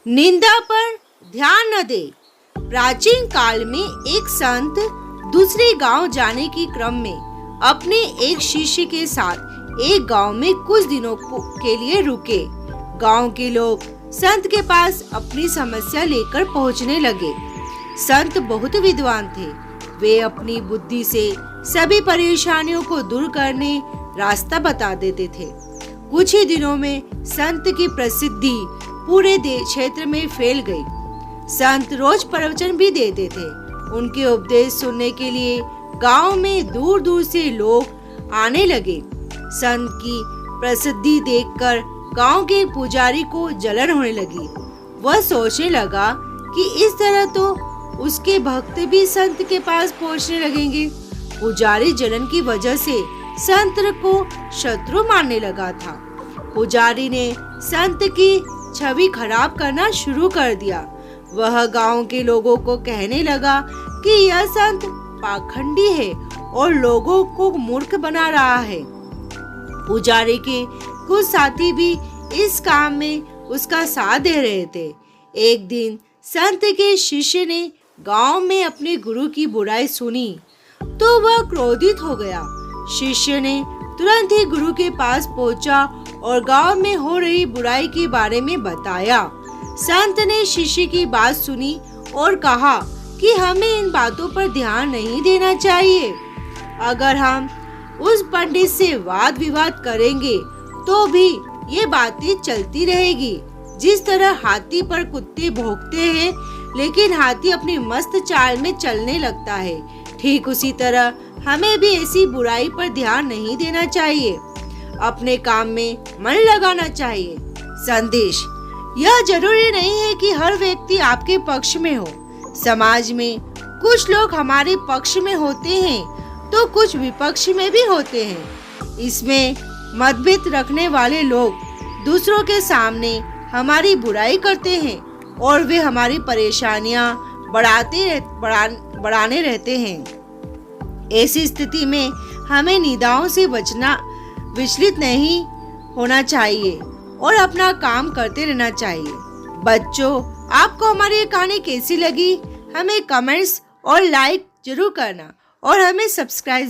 निंदा पर ध्यान न दे। प्राचीन काल में एक संत दूसरे गांव जाने के क्रम में अपने एक शिष्य के साथ एक गांव में कुछ दिनों के लिए रुके। गांव के लोग संत के पास अपनी समस्या लेकर पहुंचने लगे। संत बहुत विद्वान थे। वे अपनी बुद्धि से सभी परेशानियों को दूर करने रास्ता बता देते थे। कुछ ही दिनों में संत की प्रसिद्धि पूरे क्षेत्र में फैल गई। संत रोज प्रवचन भी देते थे। उनके उपदेश सुनने के लिए गांव में दूर दूर से लोग आने लगे। संत की प्रसिद्धि देखकर गांव के पुजारी को जलन होने लगी। वह सोचने लगा कि इस तरह तो उसके भक्त भी संत के पास पहुंचने लगेंगे। पुजारी जलन की वजह से संत को शत्रु मानने लगा था। पुजारी ने संत की छवि खराब करना शुरू कर दिया। वह गांव के लोगों को कहने लगा कि यह संत पाखंडी है और लोगों को मूर्ख बना रहा है। पुजारी के कुछ साथी भी इस काम में उसका साथ दे रहे थे। एक दिन संत के शिष्य ने गांव में अपने गुरु की बुराई सुनी तो वह क्रोधित हो गया। शिष्य ने तुरंत ही गुरु के पास पहुंचा और गांव में हो रही बुराई के बारे में बताया। संत ने शिष्य की बात सुनी और कहा कि हमें इन बातों पर ध्यान नहीं देना चाहिए। अगर हम उस पंडित से वाद विवाद करेंगे तो भी ये बातें चलती रहेगी। जिस तरह हाथी पर कुत्ते भौंकते हैं लेकिन हाथी अपनी मस्त चाल में चलने लगता है, ठीक उसी तरह हमें भी ऐसी बुराई पर ध्यान नहीं देना चाहिए। अपने काम में मन लगाना चाहिए। संदेश: यह जरूरी नहीं है कि हर व्यक्ति आपके पक्ष में हो। समाज में कुछ लोग हमारे पक्ष में होते हैं तो कुछ विपक्ष में भी होते हैं। इसमें मतभेद रखने वाले लोग दूसरों के सामने हमारी बुराई करते हैं और वे हमारी परेशानियां बढ़ाने रहते हैं। ऐसी स्थिति में हमें निंदाओं से बचना, विचलित नहीं होना चाहिए और अपना काम करते रहना चाहिए। बच्चों, आपको हमारी ये कहानी कैसी लगी? हमें कमेंट्स और लाइक जरूर करना और हमें सब्सक्राइब